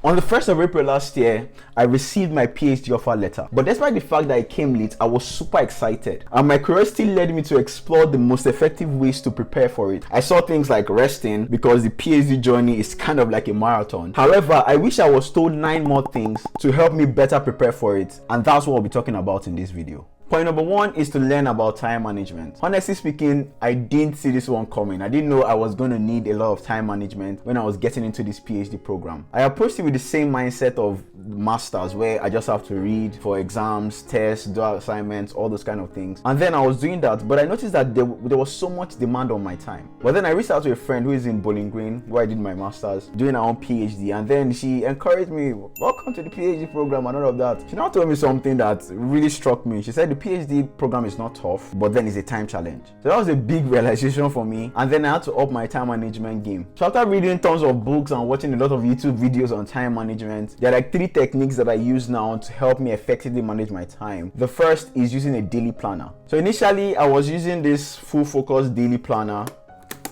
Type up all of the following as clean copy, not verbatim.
On the 1st of April last year, I received my PhD offer letter. But despite the fact that it came late, I was super excited. And my curiosity led me to explore the most effective ways to prepare for it. I saw things like resting because the PhD journey is kind of like a marathon. However, I wish I was told 9 more things to help me better prepare for it. And that's what I'll be talking about in this video. Point number 1 is to learn about time management. Honestly speaking, I didn't see this one coming. I didn't know I was going to need a lot of time management when I was getting into this PhD program. I approached it with the same mindset of masters, where I just have to read for exams, tests, do assignments, all those kind of things. And then I was doing that, but I noticed that there was so much demand on my time. But then I reached out to a friend who is in Bowling Green, where I did my masters, doing her own PhD, and then she encouraged me, welcome to the PhD program and all of that. She now told me something that really struck me. She said the PhD program is not tough, but then it's a time challenge. So that was a big realization for me, and then I had to up my time management game. So after reading tons of books and watching a lot of YouTube videos on time management, there are like 3 techniques that I use now to help me effectively manage my time. The first is using a daily planner. So initially I was using this full focus daily planner,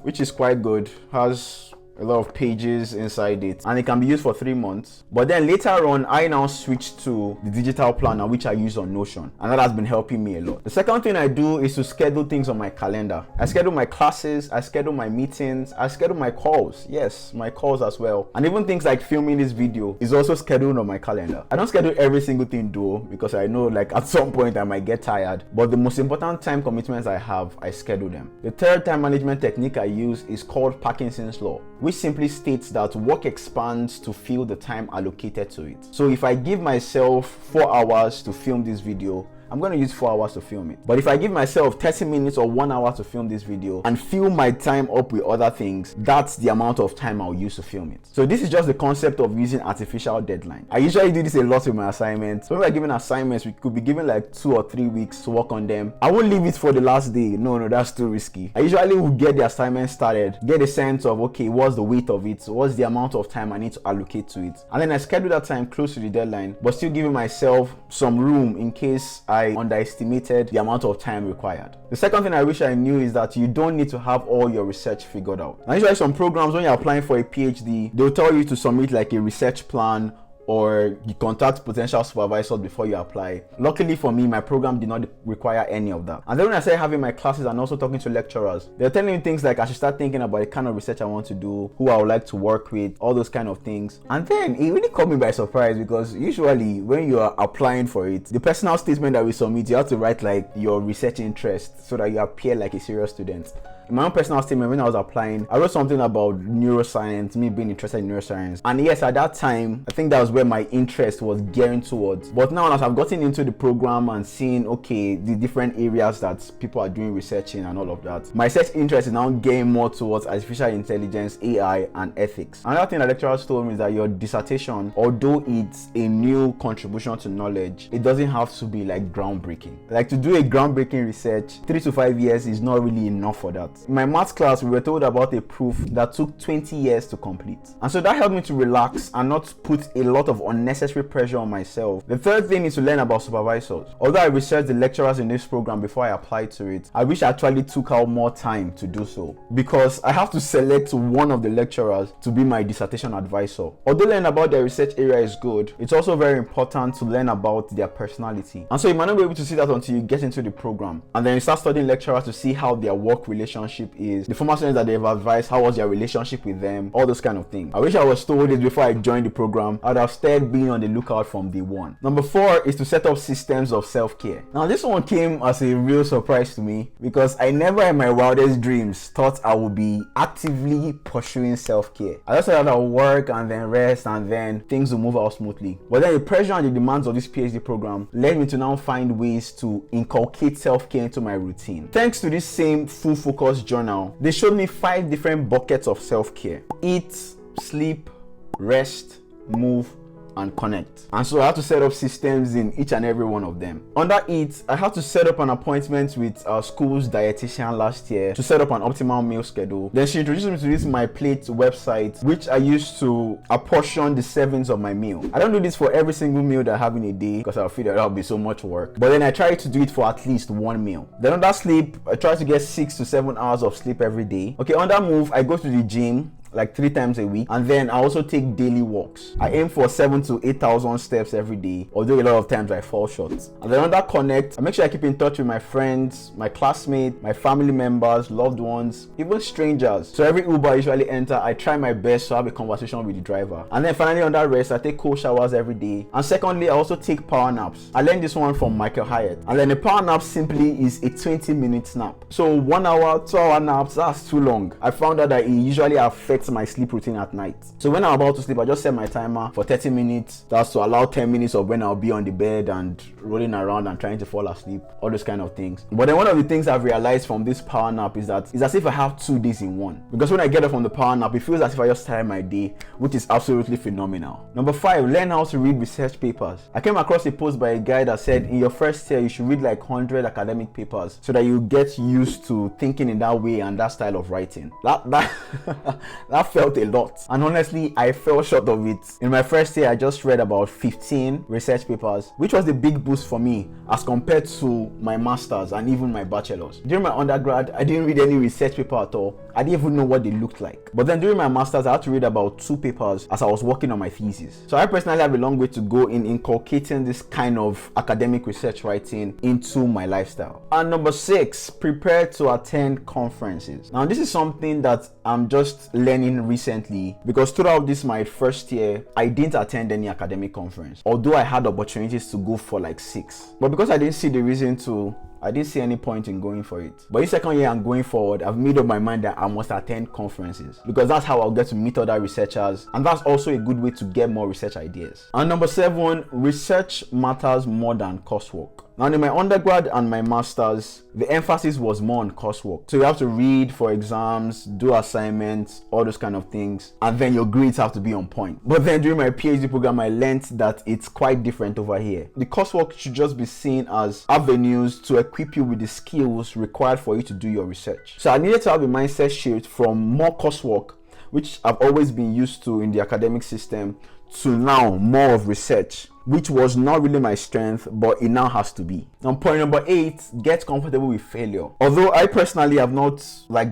which is quite good, has a lot of pages inside it, and it can be used for 3 months. But then later on, I now switched to the digital planner, which I use on Notion, and that has been helping me a lot. The second thing I do is to schedule things on my calendar. I schedule my classes, I schedule my meetings, I schedule my calls. Yes, my calls as well. And even things like filming this video is also scheduled on my calendar. I don't schedule every single thing though, because I know like at some point I might get tired. But the most important time commitments I have, I schedule them. The third time management technique I use is called Parkinson's Law, which simply states that work expands to fill the time allocated to it. So if I give myself 4 hours to film this video, I'm going to use 4 hours to film it. But if I give myself 30 minutes or 1 hour to film this video and fill my time up with other things, that's the amount of time I'll use to film it. So this is just the concept of using artificial deadline. I usually do this a lot with my assignments. So when we're given assignments, we could be given like 2 or 3 weeks to work on them. I won't leave it for the last day. No, that's too risky. I usually will get the assignment started, get a sense of, okay, what's the weight of it? What's the amount of time I need to allocate to it? And then I schedule that time close to the deadline, but still giving myself some room in case I underestimated the amount of time required. The second thing I wish I knew is that you don't need to have all your research figured out. Now, usually some programs, when you're applying for a PhD, they'll tell you to submit like a research plan, or you contact potential supervisors before you apply. Luckily for me, my program did not require any of that. And then when I started having my classes and also talking to lecturers, they're telling me things like I should start thinking about the kind of research I want to do, who I would like to work with, all those kind of things. And then it really caught me by surprise, because usually when you are applying for it, the personal statement that we submit, you have to write like your research interest so that you appear like a serious student. In my own personal statement, when I was applying, I wrote something about neuroscience, me being interested in neuroscience. And yes, at that time, I think that was where my interest was gearing towards. But now, as I've gotten into the program and seen, okay, the different areas that people are doing research in and all of that, my research interest is now getting more towards artificial intelligence, AI, and ethics. Another thing that lecturers told me is that your dissertation, although it's a new contribution to knowledge, it doesn't have to be like groundbreaking. Like to do a groundbreaking research, 3 to 5 years is not really enough for that. In my maths class, we were told about a proof that took 20 years to complete. And so that helped me to relax and not put a lot of unnecessary pressure on myself. The third thing is to learn about supervisors. Although I researched the lecturers in this program before I applied to it, I wish I actually took out more time to do so, because I have to select one of the lecturers to be my dissertation advisor. Although learning about their research area is good, it's also very important to learn about their personality. And so you might not be able to see that until you get into the program. And then you start studying lecturers to see how their work relationship is, the former students that they've advised, how was their relationship with them, all those kind of things. I wish I was told this before I joined the program. I'd have started being on the lookout from day one. Number 4 is to set up systems of self-care. Now this one came as a real surprise to me, because I never in my wildest dreams thought I would be actively pursuing self-care. I just thought I would work and then rest and then things will move out smoothly. But then the pressure and the demands of this PhD program led me to now find ways to inculcate self-care into my routine. Thanks to this same full focus journal, they showed me 5 different buckets of self-care: eat, sleep, rest, move, and connect. And so I had to set up systems in each and every one of them. Under it, I had to set up an appointment with our school's dietitian last year to set up an optimal meal schedule. Then she introduced me to this My Plate website, which I used to apportion the servings of my meal. I don't do this for every single meal that I have in a day, because I feel that that'll be so much work. But then I try to do it for at least one meal. Then under sleep, I try to get 6 to 7 hours of sleep every day. Okay, under move, I go to the gym like 3 times a week. And then I also take daily walks. I aim for 7,000 to 8,000 steps every day, although a lot of times I fall short. And then on that connect, I make sure I keep in touch with my friends, my classmates, my family members, loved ones, even strangers. So every Uber I usually enter, I try my best to have a conversation with the driver. And then finally on that rest, I take cold showers every day. And secondly, I also take power naps. I learned this one from Michael Hyatt. And then a power nap simply is a 20-minute nap. So 1 hour, 2-hour naps, that's too long. I found out that it usually affects my sleep routine at night. So when I'm about to sleep, I just set my timer for 30 minutes. That's to allow 10 minutes of when I'll be on the bed and rolling around and trying to fall asleep, all those kind of things. But then one of the things I've realized from this power nap is that it's as if I have 2 days in one. Because when I get up from the power nap, it feels as if I just started my day, which is absolutely phenomenal. Number 5, learn how to read research papers. I came across a post by a guy that said in your first year, you should read like 100 academic papers so that you get used to thinking in that way and that style of writing. That felt a lot. And honestly, I fell short of it. In my first year, I just read about 15 research papers, which was the big boost for me as compared to my master's and even my bachelor's. During my undergrad, I didn't read any research paper at all. I didn't even know what they looked like. But then during my master's, I had to read about 2 papers as I was working on my thesis. So I personally have a long way to go in inculcating this kind of academic research writing into my lifestyle. And number 6, prepare to attend conferences. Now, this is something that I'm just learning recently because throughout this my first year, I didn't attend any academic conference, although I had opportunities to go for like 6. But because I didn't see the reason to, I didn't see any point in going for it. But this second year and going forward, I've made up my mind that I must attend conferences because that's how I'll get to meet other researchers, and that's also a good way to get more research ideas. And number 7, research matters more than coursework. Now in my undergrad and my master's, the emphasis was more on coursework. So you have to read for exams, do assignments, all those kind of things, and then your grades have to be on point. But then during my PhD program, I learned that it's quite different over here. The coursework should just be seen as avenues to equip you with the skills required for you to do your research. So I needed to have a mindset shift from more coursework, which I've always been used to in the academic system, to now more of research, which was not really my strength, but it now has to be. Now point number 8, get comfortable with failure. Although I personally have not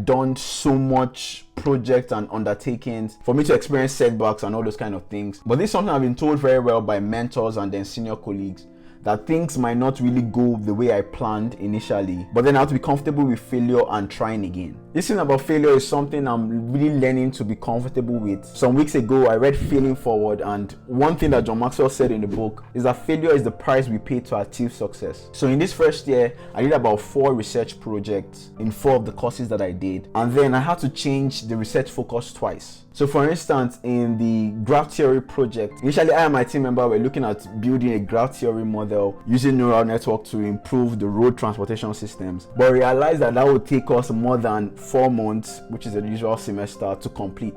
done so much projects and undertakings for me to experience setbacks and all those kind of things, but this is something I've been told very well by mentors and then senior colleagues, that things might not really go the way I planned initially, but then I have to be comfortable with failure and trying again. This thing about failure is something I'm really learning to be comfortable with. Some weeks ago, I read Failing Forward, and one thing that John Maxwell said in the book is that failure is the price we pay to achieve success. So in this first year, I did about 4 research projects in 4 of the courses that I did, and then I had to change the research focus twice. So for instance, in the graph theory project, initially I and my team member were looking at building a graph theory model using neural network to improve the road transportation systems, but realized that would take us more than 4 months, which is the usual semester, to complete.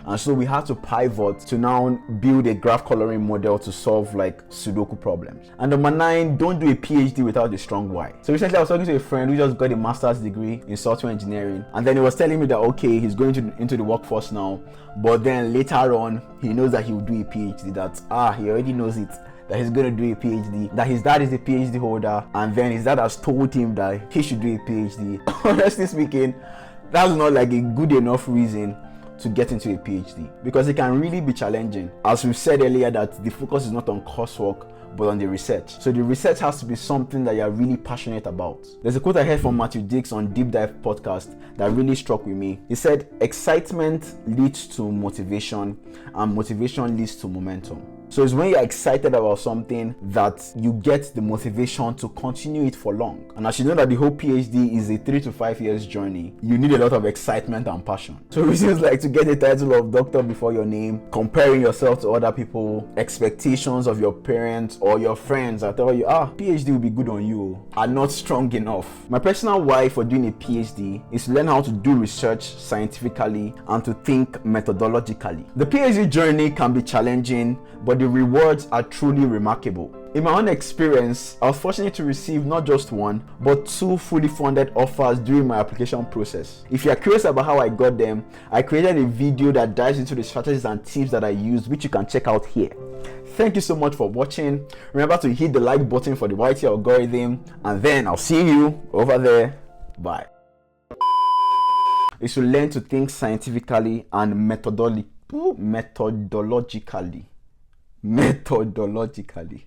And so we had to pivot to now build a graph coloring model to solve Sudoku problems. And number 9, don't do a PhD without a strong why. So recently I was talking to a friend who just got a master's degree in software engineering, and then he was telling me that okay, he's going into the workforce now, but then later on he knows that he will do a PhD. That he already knows it, that he's going to do a PhD, that his dad is a PhD holder, and then his dad has told him that he should do a PhD. Honestly speaking, that's not a good enough reason to get into a PhD, because it can really be challenging. As we said earlier, that the focus is not on coursework but on the research. So the research has to be something that you're really passionate about. There's a quote I heard from Matthew Dix on Deep Dive podcast that really struck with me. He said, excitement leads to motivation, and motivation leads to momentum. So it's when you're excited about something that you get the motivation to continue it for long. And as you know that the whole PhD is a 3 to 5 years journey, you need a lot of excitement and passion. So reasons like to get the title of doctor before your name, comparing yourself to other people, expectations of your parents or your friends that tell you, PhD will be good on you, are not strong enough. My personal why for doing a PhD is to learn how to do research scientifically and to think methodologically. The PhD journey can be challenging, but the rewards are truly remarkable. In my own experience, I was fortunate to receive not just 1, but 2 fully funded offers during my application process. If you are curious about how I got them, I created a video that dives into the strategies and tips that I used, which you can check out here. Thank you so much for watching. Remember to hit the like button for the YT algorithm, and then I'll see you over there. Bye. is to learn to think scientifically and methodologically.